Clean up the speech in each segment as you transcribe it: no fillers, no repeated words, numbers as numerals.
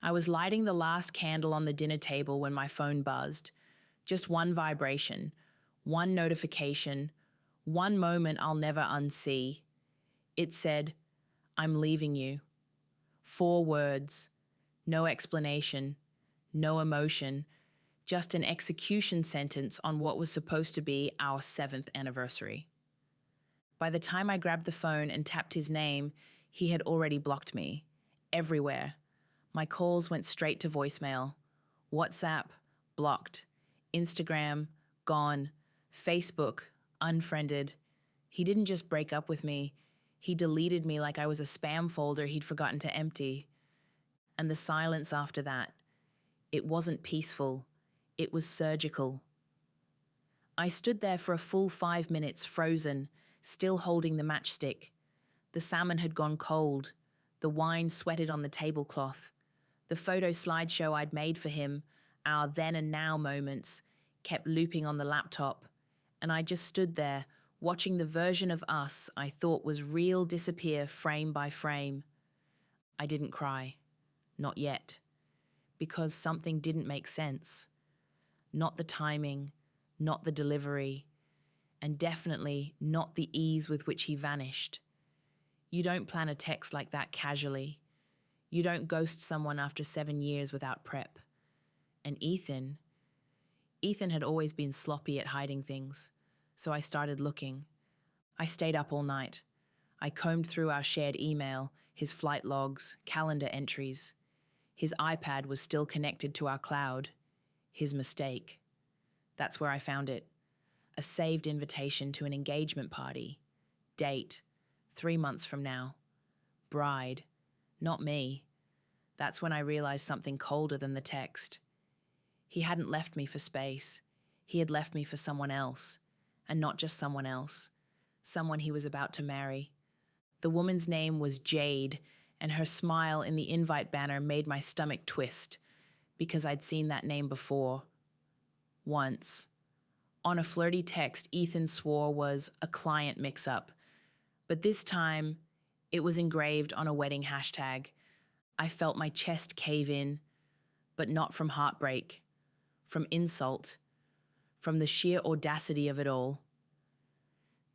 I was lighting the last candle on the dinner table when my phone buzzed. Just one vibration, one notification, one moment I'll never unsee. It said, "I'm leaving you." 4 words, no explanation, no emotion, just an execution sentence on what was supposed to be our 7th anniversary. By the time I grabbed the phone and tapped his name, he had already blocked me. Everywhere. My calls went straight to voicemail. WhatsApp, blocked. Instagram, gone. Facebook, unfriended. He didn't just break up with me, he deleted me like I was a spam folder he'd forgotten to empty. And the silence after that, it wasn't peaceful, it was surgical. I stood there for a full 5 minutes, frozen, still holding the matchstick. The salmon had gone cold. The wine sweated on the tablecloth. The photo slideshow I'd made for him, our then and now moments, kept looping on the laptop. And I just stood there, watching the version of us I thought was real disappear frame by frame. I didn't cry. Not yet. Because something didn't make sense. Not the timing, not the delivery, and definitely not the ease with which he vanished. You don't plan a text like that casually. You don't ghost someone after 7 years without prep. And Ethan had always been sloppy at hiding things, so I started looking. I stayed up all night. I combed through our shared email, his flight logs, calendar entries. His iPad was still connected to our cloud. His mistake. That's where I found it. A saved invitation to an engagement party. Date, 3 months from now. Bride, not me. That's when I realized something colder than the text. He hadn't left me for space. He had left me for someone else. And not just someone else. Someone he was about to marry. The woman's name was Jade, and her smile in the invite banner made my stomach twist, because I'd seen that name before. Once. On a flirty text Ethan swore was a client mix-up, but this time it was engraved on a wedding hashtag. I felt my chest cave in, but not from heartbreak, from insult, from the sheer audacity of it all.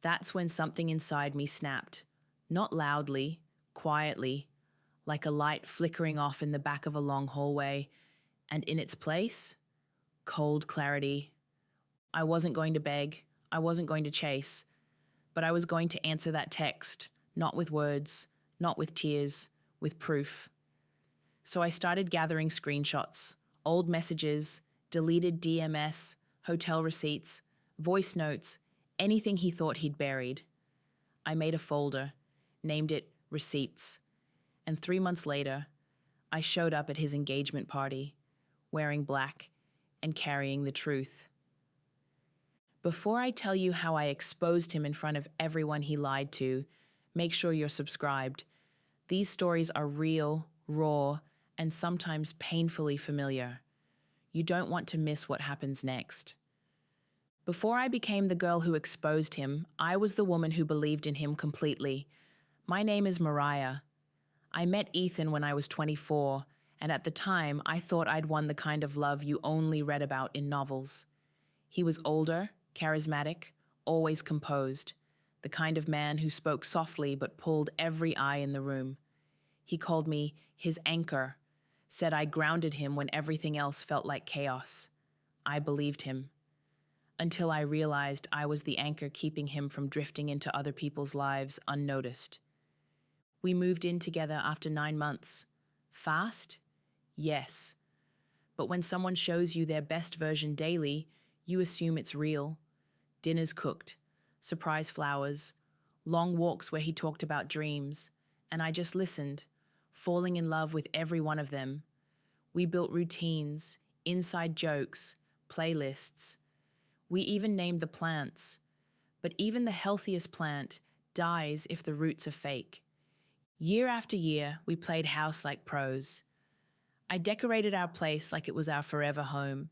That's when something inside me snapped, not loudly, quietly, like a light flickering off in the back of a long hallway, and in its place, cold clarity. I wasn't going to beg, I wasn't going to chase, but I was going to answer that text, not with words, not with tears, with proof. So I started gathering screenshots, old messages, deleted DMS, hotel receipts, voice notes, anything he thought he'd buried. I made a folder, named it Receipts, and 3 months later, I showed up at his engagement party, wearing black and carrying the truth. Before I tell you how I exposed him in front of everyone he lied to, make sure you're subscribed. These stories are real, raw, and sometimes painfully familiar. You don't want to miss what happens next. Before I became the girl who exposed him, I was the woman who believed in him completely. My name is Mariah. I met Ethan when I was 24, and at the time I thought I'd won the kind of love you only read about in novels. He was older, charismatic, always composed, the kind of man who spoke softly but pulled every eye in the room. He called me his anchor, said I grounded him when everything else felt like chaos. I believed him. Until I realized I was the anchor keeping him from drifting into other people's lives unnoticed. We moved in together after 9 months. Fast? Yes. But when someone shows you their best version daily, you assume it's real. Dinners cooked, surprise flowers, long walks where he talked about dreams, and I just listened, falling in love with every one of them. We built routines, inside jokes, playlists. We even named the plants. But even the healthiest plant dies if the roots are fake. Year after year, we played house like pros. I decorated our place like it was our forever home.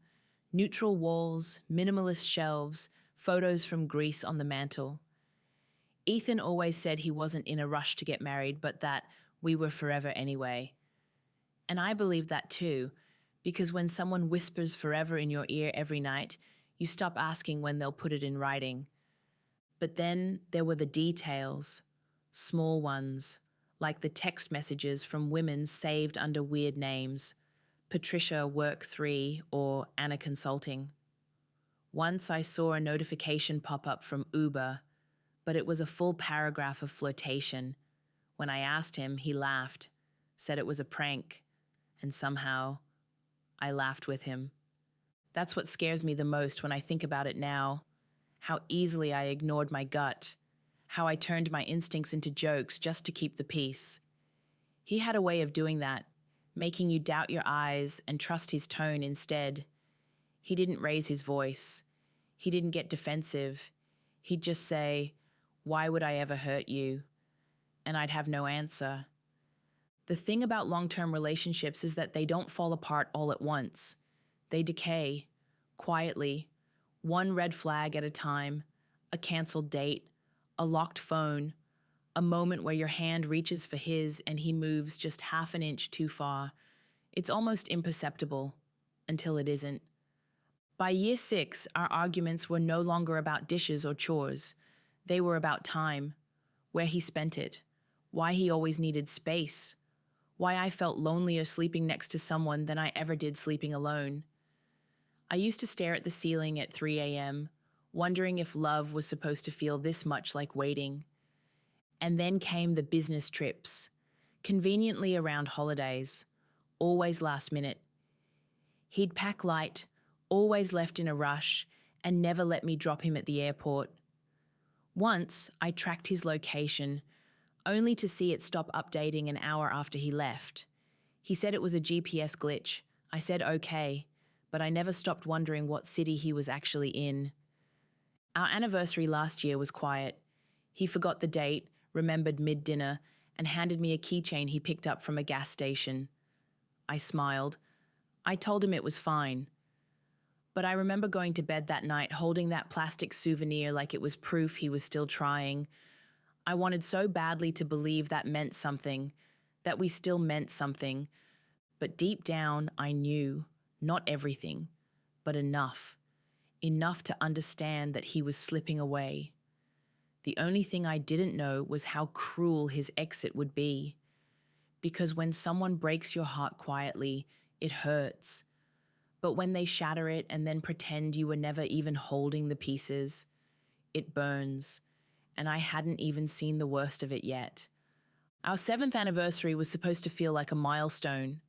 Neutral walls, minimalist shelves, photos from Greece on the mantle. Ethan always said he wasn't in a rush to get married, but that we were forever anyway. And I believed that too, because when someone whispers forever in your ear every night, you stop asking when they'll put it in writing. But then there were the details, small ones, like the text messages from women saved under weird names, Patricia Work 3 or Anna Consulting. Once I saw a notification pop up from Uber, but it was a full paragraph of flirtation. When I asked him, he laughed, said it was a prank, and somehow I laughed with him. That's what scares me the most when I think about it now. How easily I ignored my gut, how I turned my instincts into jokes just to keep the peace. He had a way of doing that, making you doubt your eyes and trust his tone instead. He didn't raise his voice. He didn't get defensive. He'd just say, "Why would I ever hurt you?" And I'd have no answer. The thing about long-term relationships is that they don't fall apart all at once. They decay, quietly, one red flag at a time, a canceled date, a locked phone, a moment where your hand reaches for his and he moves just half an inch too far. It's almost imperceptible, until it isn't. By year 6, our arguments were no longer about dishes or chores. They were about time, where he spent it, why he always needed space, why I felt lonelier sleeping next to someone than I ever did sleeping alone. I used to stare at the ceiling at 3 a.m., wondering if love was supposed to feel this much like waiting. And then came the business trips, conveniently around holidays, always last minute. He'd pack light, always left in a rush, and never let me drop him at the airport. Once, I tracked his location, only to see it stop updating an hour after he left. He said it was a GPS glitch. I said okay, but I never stopped wondering what city he was actually in. Our anniversary last year was quiet. He forgot the date, remembered mid-dinner, and handed me a keychain he picked up from a gas station. I smiled. I told him it was fine. But I remember going to bed that night holding that plastic souvenir like it was proof he was still trying. I wanted so badly to believe that meant something, that we still meant something. But deep down, I knew, not everything, but enough. Enough to understand that he was slipping away. The only thing I didn't know was how cruel his exit would be. Because when someone breaks your heart quietly, it hurts. But when they shatter it and then pretend you were never even holding the pieces, it burns. And I hadn't even seen the worst of it yet. Our 7th anniversary was supposed to feel like a milestone.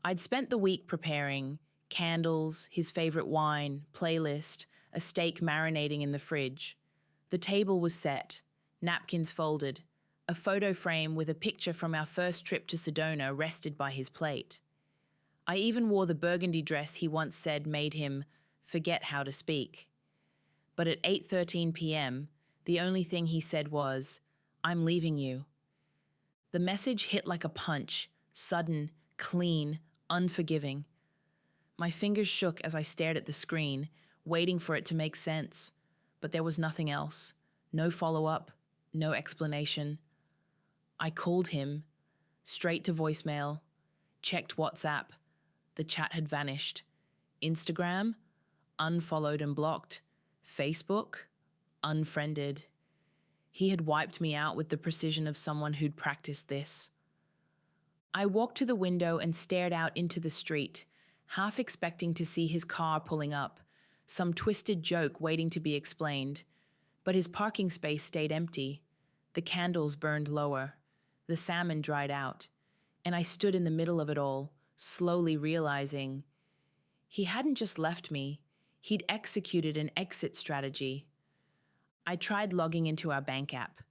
I'd spent the week preparing candles, his favorite wine, playlist, a steak marinating in the fridge. The table was set, napkins folded, a photo frame with a picture from our first trip to Sedona rested by his plate. I even wore the burgundy dress he once said made him forget how to speak. But at 8:13 p.m., the only thing he said was, "I'm leaving you." The message hit like a punch, sudden, clean, unforgiving. My fingers shook as I stared at the screen, waiting for it to make sense. But there was nothing else. No follow-up, no explanation. I called him, straight to voicemail, checked WhatsApp. The chat had vanished. Instagram, unfollowed and blocked. Facebook, unfriended. He had wiped me out with the precision of someone who'd practiced this. I walked to the window and stared out into the street, half expecting to see his car pulling up, some twisted joke waiting to be explained. But his parking space stayed empty. The candles burned lower. The salmon dried out. And I stood in the middle of it all, slowly realizing he hadn't just left me, he'd executed an exit strategy. I tried logging into our bank app.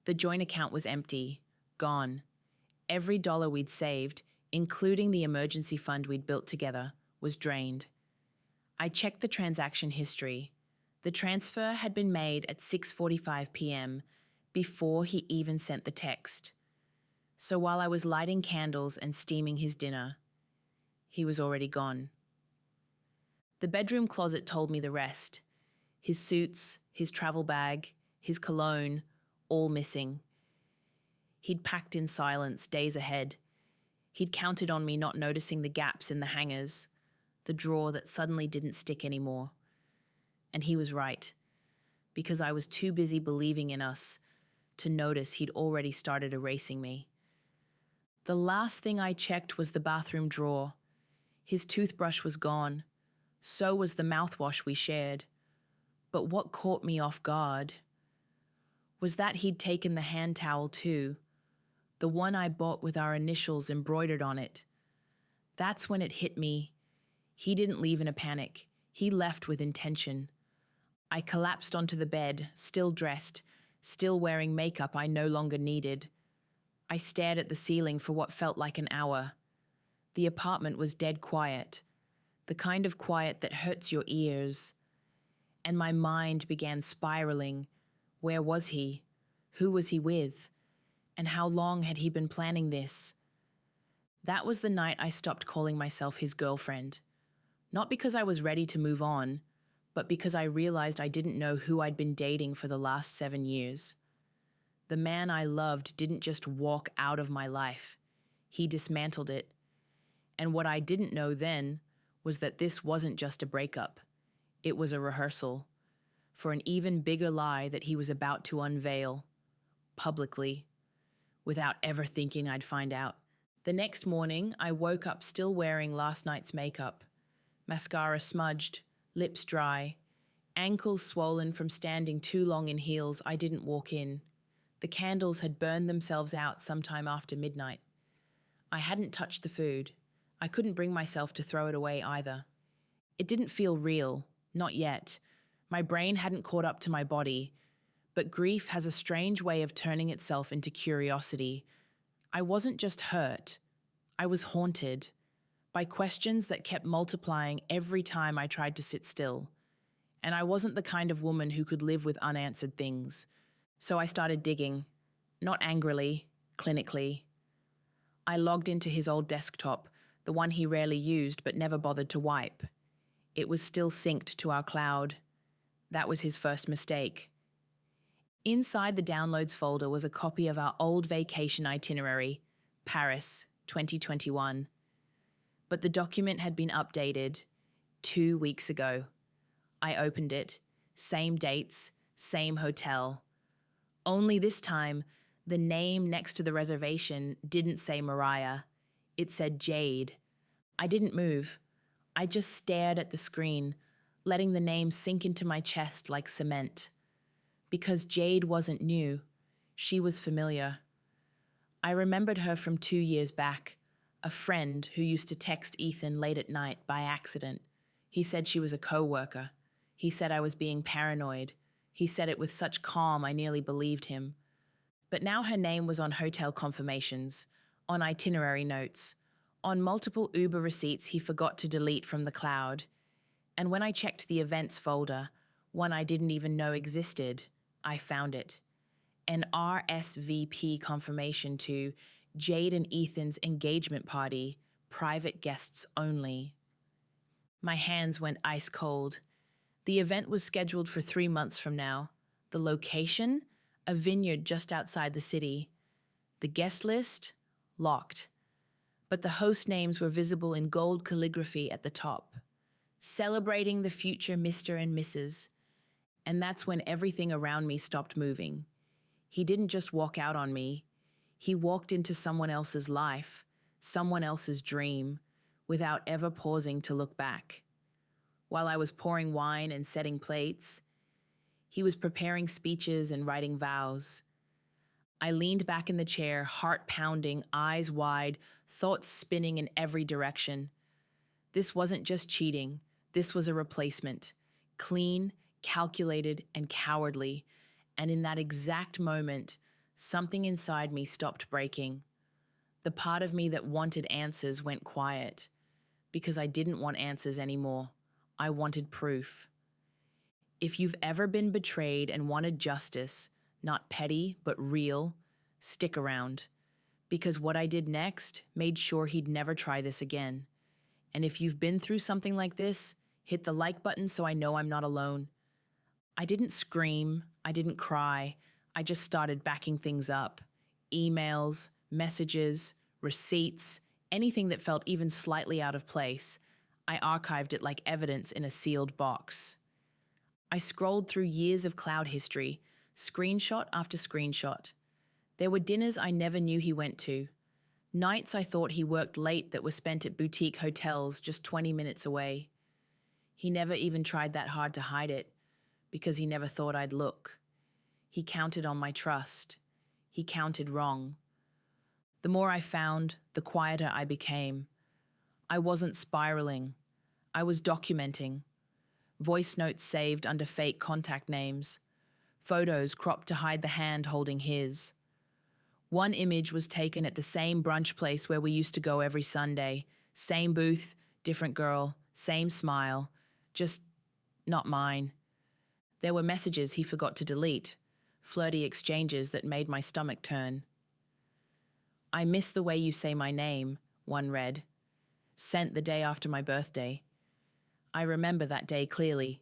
The joint account was empty, gone. Every dollar we'd saved, including the emergency fund we'd built together, was drained. I checked the transaction history. The transfer had been made at 6:45 p.m., before he even sent the text. So while I was lighting candles and steaming his dinner, he was already gone. The bedroom closet told me the rest. His suits, his travel bag, his cologne, all missing. He'd packed in silence days ahead. He'd counted on me not noticing the gaps in the hangers, the drawer that suddenly didn't stick anymore. And he was right, because I was too busy believing in us to notice he'd already started erasing me. The last thing I checked was the bathroom drawer. His toothbrush was gone. So was the mouthwash we shared. But what caught me off guard was that he'd taken the hand towel too, the one I bought with our initials embroidered on it. That's when it hit me. He didn't leave in a panic. He left with intention. I collapsed onto the bed, still dressed, still wearing makeup I no longer needed. I stared at the ceiling for what felt like an hour. The apartment was dead quiet, the kind of quiet that hurts your ears. And my mind began spiraling. Where was he? Who was he with? And how long had he been planning this? That was the night I stopped calling myself his girlfriend. Not because I was ready to move on, but because I realized I didn't know who I'd been dating for the last 7 years. The man I loved didn't just walk out of my life. He dismantled it. And what I didn't know then was that this wasn't just a breakup. It was a rehearsal for an even bigger lie that he was about to unveil, publicly, without ever thinking I'd find out. The next morning, I woke up still wearing last night's makeup. Mascara smudged, lips dry, ankles swollen from standing too long in heels I didn't walk in. The candles had burned themselves out sometime after midnight. I hadn't touched the food. I couldn't bring myself to throw it away either. It didn't feel real, not yet. My brain hadn't caught up to my body, but grief has a strange way of turning itself into curiosity. I wasn't just hurt. I was haunted by questions that kept multiplying every time I tried to sit still. And I wasn't the kind of woman who could live with unanswered things. So I started digging, not angrily, clinically. I logged into his old desktop, the one he rarely used but never bothered to wipe. It was still synced to our cloud. That was his first mistake. Inside the downloads folder was a copy of our old vacation itinerary, Paris, 2021. But the document had been updated 2 weeks ago. I opened it, same dates, same hotel. Only this time, the name next to the reservation didn't say Mariah. It said Jade. I didn't move. I just stared at the screen, letting the name sink into my chest like cement. Because Jade wasn't new. She was familiar. I remembered her from 2 years back, a friend who used to text Ethan late at night by accident. He said she was a coworker. He said I was being paranoid. He said it with such calm I nearly believed him. But now her name was on hotel confirmations, on itinerary notes, on multiple Uber receipts he forgot to delete from the cloud. And when I checked the events folder, one I didn't even know existed, I found it. An RSVP confirmation to Jade and Ethan's engagement party, private guests only. My hands went ice cold. The event was scheduled for 3 months from now. The location? A vineyard just outside the city. The guest list? Locked. But the host names were visible in gold calligraphy at the top. Celebrating the future Mr. and Mrs. And that's when everything around me stopped moving. He didn't just walk out on me. He walked into someone else's life, someone else's dream, without ever pausing to look back. While I was pouring wine and setting plates, he was preparing speeches and writing vows. I leaned back in the chair, heart pounding, eyes wide, thoughts spinning in every direction. This wasn't just cheating. This was a replacement. Clean, calculated, and cowardly. And in that exact moment, something inside me stopped breaking. The part of me that wanted answers went quiet, because I didn't want answers anymore. I wanted proof. If you've ever been betrayed and wanted justice, not petty, but real, stick around. Because what I did next made sure he'd never try this again. And if you've been through something like this, hit the like button so I know I'm not alone. I didn't scream, I didn't cry, I just started backing things up. Emails, messages, receipts, Anything that felt even slightly out of place, I archived it like evidence in a sealed box. I scrolled through years of cloud history, screenshot after screenshot. There were dinners I never knew he went to, nights I thought he worked late that were spent at boutique hotels just 20 minutes away. He never even tried that hard to hide it, because he never thought I'd look. He counted on my trust. He counted wrong. The more I found, the quieter I became. I wasn't spiraling. I was documenting. Voice notes saved under fake contact names. Photos cropped to hide the hand holding his. One image was taken at the same brunch place where we used to go every Sunday. Same booth, different girl, same smile. Just not mine. There were messages he forgot to delete, flirty exchanges that made my stomach turn. "I miss the way you say my name," one read. Sent the day after my birthday. I remember that day clearly.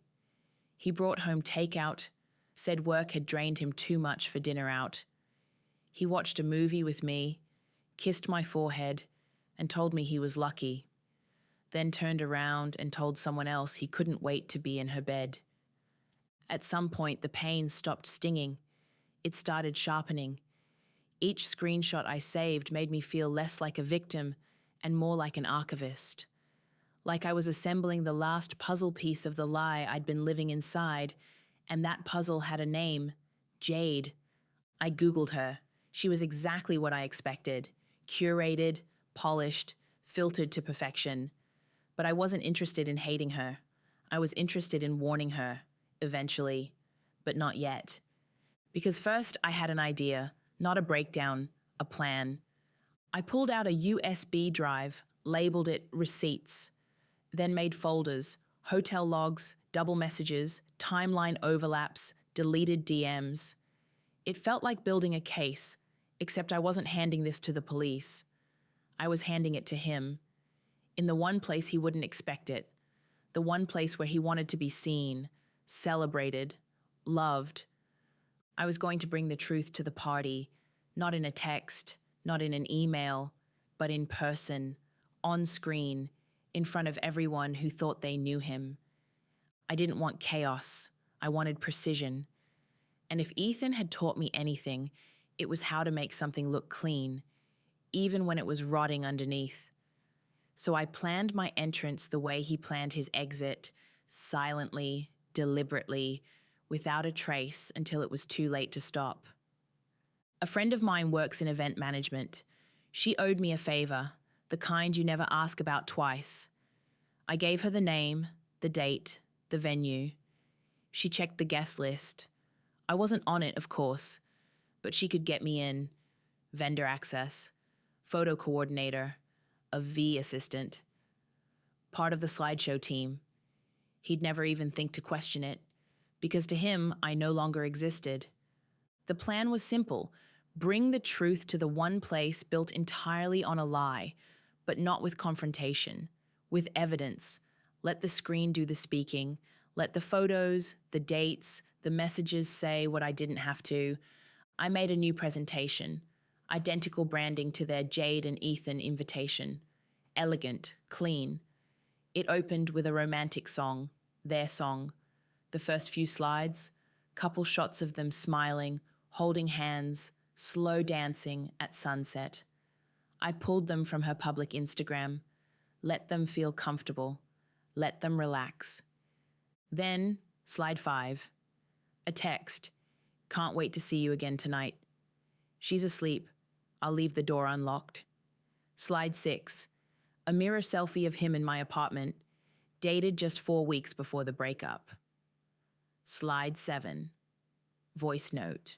He brought home takeout, said work had drained him too much for dinner out. He watched a movie with me, kissed my forehead, and told me he was lucky. Then turned around and told someone else he couldn't wait to be in her bed. At some point, the pain stopped stinging. It started sharpening. Each screenshot I saved made me feel less like a victim and more like an archivist. Like I was assembling the last puzzle piece of the lie I'd been living inside, and that puzzle had a name, Jade. I Googled her. She was exactly what I expected. Curated, polished, filtered to perfection. But I wasn't interested in hating her. I was interested in warning her, eventually, but not yet. Because first I had an idea, not a breakdown, a plan. I pulled out a USB drive, labeled it Receipts, then made folders, hotel logs, double messages, timeline overlaps, deleted DMs. It felt like building a case, except I wasn't handing this to the police. I was handing it to him, in the one place he wouldn't expect it, the one place where he wanted to be seen, celebrated, loved. I was going to bring the truth to the party, not in a text, not in an email, but in person, on screen, in front of everyone who thought they knew him. I didn't want chaos. I wanted precision. And if Ethan had taught me anything, it was how to make something look clean, even when it was rotting underneath. So I planned my entrance the way he planned his exit, silently, deliberately, without a trace until it was too late to stop. A friend of mine works in event management. She owed me a favor, the kind you never ask about twice. I gave her the name, the date, the venue. She checked the guest list. I wasn't on it, of course, but she could get me in. Vendor access, photo coordinator, a V assistant, part of the slideshow team. He'd never even think to question it, because to him, I no longer existed. The plan was simple: bring the truth to the one place built entirely on a lie, but not with confrontation, with evidence. Let the screen do the speaking. Let the photos, the dates, the messages say what I didn't have to. I made a new presentation, identical branding to their Jade and Ethan invitation. Elegant, clean. It opened with a romantic song, their song. The first few slides, couple shots of them smiling, holding hands, slow dancing at sunset. I pulled them from her public Instagram. Let them feel comfortable. Let them relax. Then, slide 5. A text. Can't wait to see you again tonight. She's asleep. I'll leave the door unlocked. Slide 6. A mirror selfie of him in my apartment, dated just 4 weeks before the breakup. Slide 7. Voice note.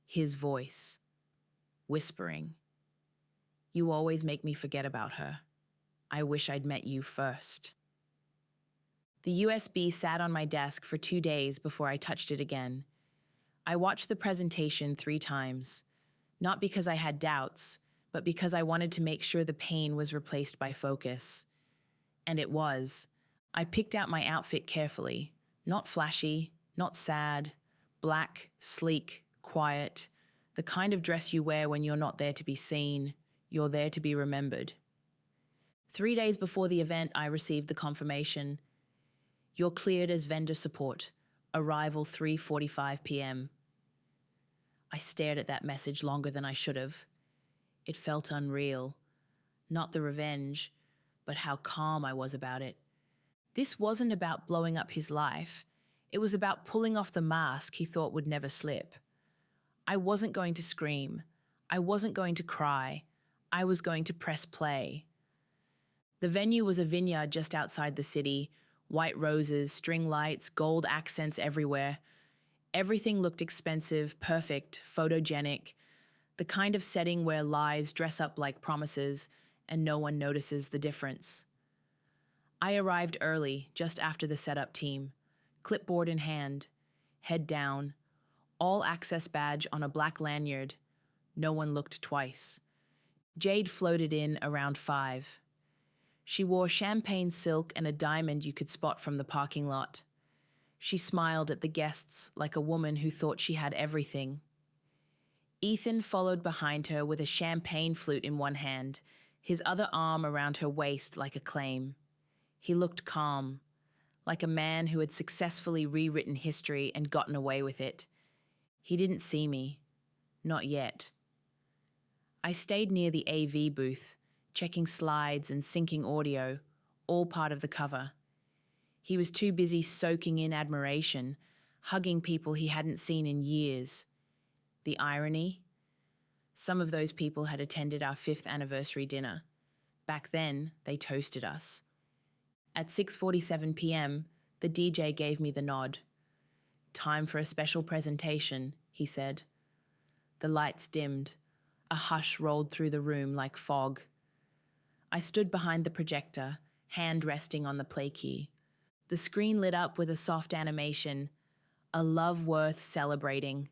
His voice. Whispering. You always make me forget about her. I wish I'd met you first. The USB sat on my desk for 2 days before I touched it again. I watched the presentation 3 times, not because I had doubts, but because I wanted to make sure the pain was replaced by focus. And it was. I picked out my outfit carefully. Not flashy, not sad. Black, sleek, quiet. The kind of dress you wear when you're not there to be seen. You're there to be remembered. 3 days before the event, I received the confirmation. You're cleared as vendor support. Arrival 3:45 p.m. I stared at that message longer than I should have. It felt unreal. Not the revenge, but how calm I was about it. This wasn't about blowing up his life. It was about pulling off the mask he thought would never slip. I wasn't going to scream. I wasn't going to cry. I was going to press play. The venue was a vineyard just outside the city. White roses, string lights, gold accents everywhere. Everything looked expensive, perfect, photogenic. The kind of setting where lies dress up like promises and no one notices the difference. I arrived early, just after the setup team, clipboard in hand, head down, all access badge on a black lanyard. No one looked twice. Jade floated in around 5. She wore champagne silk and a diamond you could spot from the parking lot. She smiled at the guests like a woman who thought she had everything. Ethan followed behind her with a champagne flute in one hand, his other arm around her waist like a claim. He looked calm, like a man who had successfully rewritten history and gotten away with it. He didn't see me. Not yet. I stayed near the AV booth, checking slides and syncing audio, all part of the cover. He was too busy soaking in admiration, hugging people he hadn't seen in years. The irony? Some of those people had attended our 5th anniversary dinner. Back then, they toasted us. At 6:47 p.m., the DJ gave me the nod. Time for a special presentation, he said. The lights dimmed. A hush rolled through the room like fog. I stood behind the projector, hand resting on the play key. The screen lit up with a soft animation, a love worth celebrating.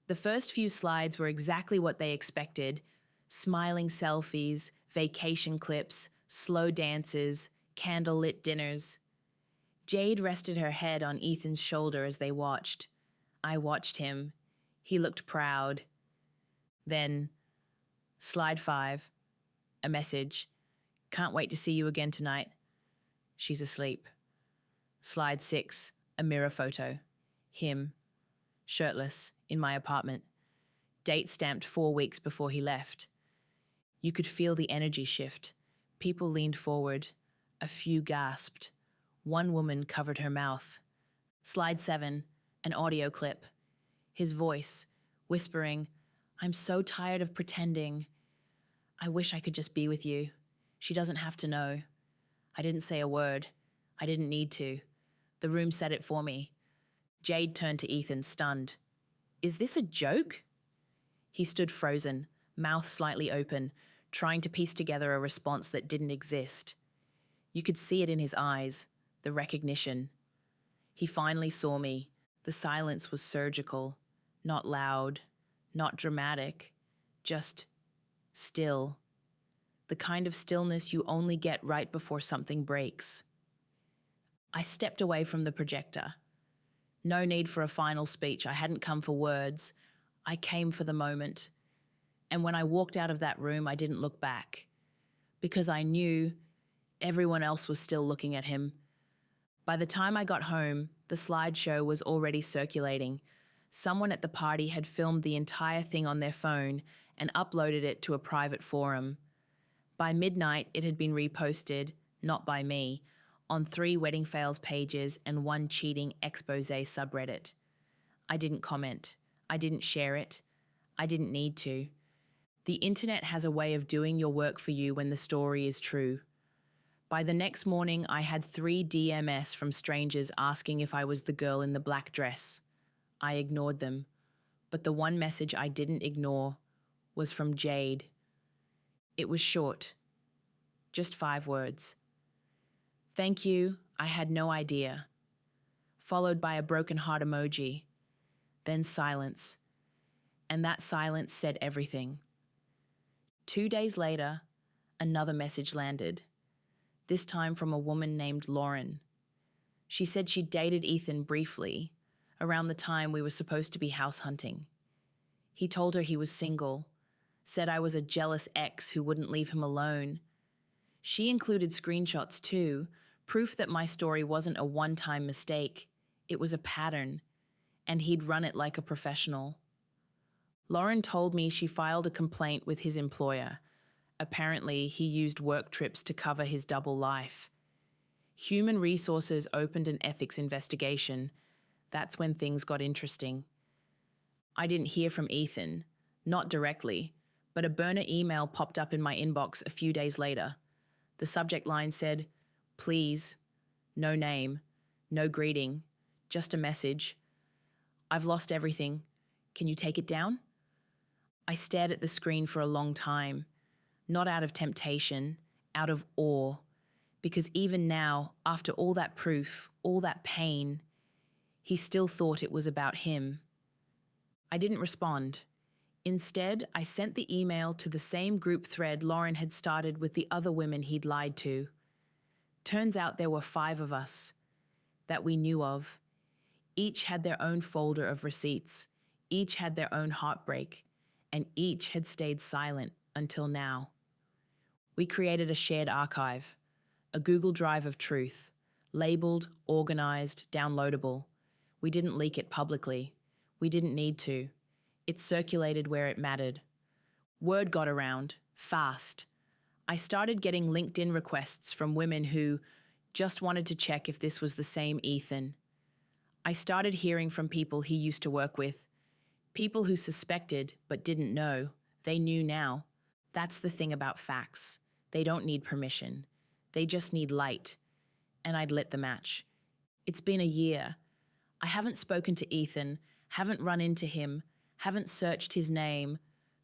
The first few slides were exactly what they expected: smiling selfies, vacation clips, slow dances, candlelit dinners. Jade rested her head on Ethan's shoulder as they watched. I watched him. He looked proud. Then, slide 5, a message. Can't wait to see you again tonight. She's asleep. Slide 6, a mirror photo. Him, shirtless, in my apartment. Date stamped 4 weeks before he left. You could feel the energy shift. People leaned forward. A few gasped. One woman covered her mouth. Slide 7, an audio clip. His voice, whispering, I'm so tired of pretending. I wish I could just be with you. She doesn't have to know. I didn't say a word. I didn't need to. The room said it for me. Jade turned to Ethan, stunned. Is this a joke? He stood frozen, mouth slightly open, trying to piece together a response that didn't exist. You could see it in his eyes, the recognition. He finally saw me. The silence was surgical, not loud, not dramatic, just still. The kind of stillness you only get right before something breaks. I stepped away from the projector. No need for a final speech. I hadn't come for words. I came for the moment. And when I walked out of that room, I didn't look back. Because I knew everyone else was still looking at him. By the time I got home, the slideshow was already circulating. Someone at the party had filmed the entire thing on their phone and uploaded it to a private forum. By midnight, it had been reposted, not by me, on 3 wedding fails pages and 1 cheating expose subreddit. I didn't comment. I didn't share it. I didn't need to. The internet has a way of doing your work for you when the story is true. By the next morning, I had 3 DMs from strangers asking if I was the girl in the black dress. I ignored them, but the one message I didn't ignore was from Jade. It was short, just 5 words. Thank you, I had no idea. Followed by a broken heart emoji, then silence. And that silence said everything. 2 days later, another message landed, this time from a woman named Lauren. She said she dated Ethan briefly, around the time we were supposed to be house hunting. He told her he was single, said I was a jealous ex who wouldn't leave him alone. She included screenshots too, proof that my story wasn't a one-time mistake. It was a pattern, and he'd run it like a professional. Lauren told me she filed a complaint with his employer. Apparently, he used work trips to cover his double life. Human Resources opened an ethics investigation. That's when things got interesting. I didn't hear from Ethan, not directly, but a burner email popped up in my inbox a few days later. The subject line said, "Please, no name, no greeting, just a message. I've lost everything. Can you take it down?" I stared at the screen for a long time, not out of temptation, out of awe, because even now, after all that proof, all that pain, he still thought it was about him. I didn't respond. Instead, I sent the email to the same group thread Lauren had started with the other women he'd lied to. Turns out there were 5 of us that we knew of. Each had their own folder of receipts, each had their own heartbreak, and each had stayed silent until now. We created a shared archive, a Google Drive of truth, labeled, organized, downloadable. We didn't leak it publicly. We didn't need to. It circulated where it mattered. Word got around, fast. I started getting LinkedIn requests from women who just wanted to check if this was the same Ethan. I started hearing from people he used to work with, people who suspected but didn't know. They knew now. That's the thing about facts. They don't need permission. They just need light. And I'd lit the match. It's been a year. I haven't spoken to Ethan, haven't run into him, haven't searched his name,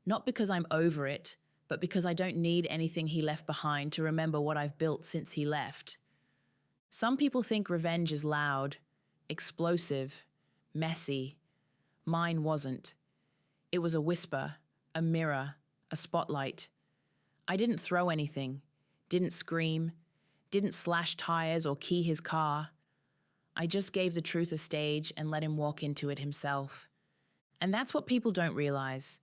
not because I'm over it, but because I don't need anything he left behind to remember what I've built since he left. Some people think revenge is loud, explosive, messy. Mine wasn't. It was a whisper, a mirror, a spotlight. I didn't throw anything, didn't scream, didn't slash tires or key his car. I just gave the truth a stage and let him walk into it himself. And that's what people don't realize.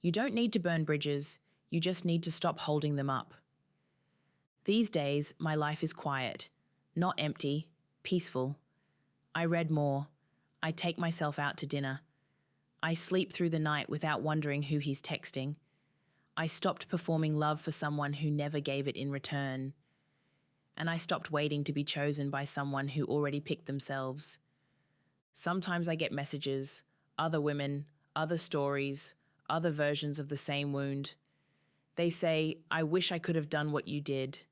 You don't need to burn bridges, you just need to stop holding them up. These days, my life is quiet, not empty, peaceful. I read more. I take myself out to dinner. I sleep through the night without wondering who he's texting. I stopped performing love for someone who never gave it in return. And I stopped waiting to be chosen by someone who already picked themselves. Sometimes I get messages, other women, other stories, other versions of the same wound. They say, "I wish I could have done what you did."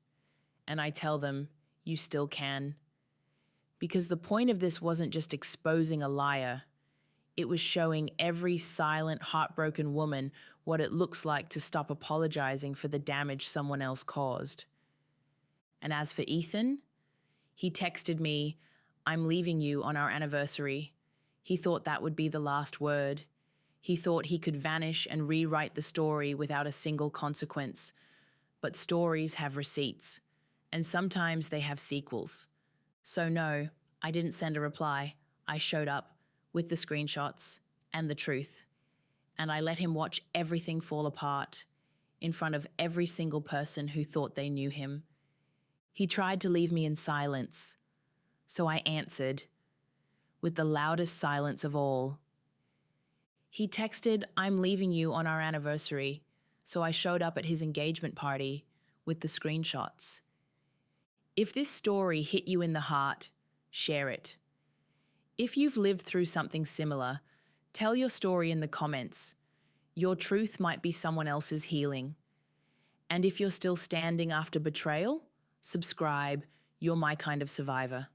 And I tell them, "You still can." Because the point of this wasn't just exposing a liar. It was showing every silent, heartbroken woman what it looks like to stop apologizing for the damage someone else caused. And as for Ethan, he texted me, "I'm leaving you on our anniversary." He thought that would be the last word. He thought he could vanish and rewrite the story without a single consequence. But stories have receipts, and sometimes they have sequels. So no, I didn't send a reply. I showed up with the screenshots and the truth. And I let him watch everything fall apart in front of every single person who thought they knew him. He tried to leave me in silence, so I answered with the loudest silence of all. He texted, "I'm leaving you on our anniversary," so I showed up at his engagement party with the screenshots. If this story hit you in the heart, share it. If you've lived through something similar, tell your story in the comments. Your truth might be someone else's healing. And if you're still standing after betrayal, subscribe. You're my kind of survivor.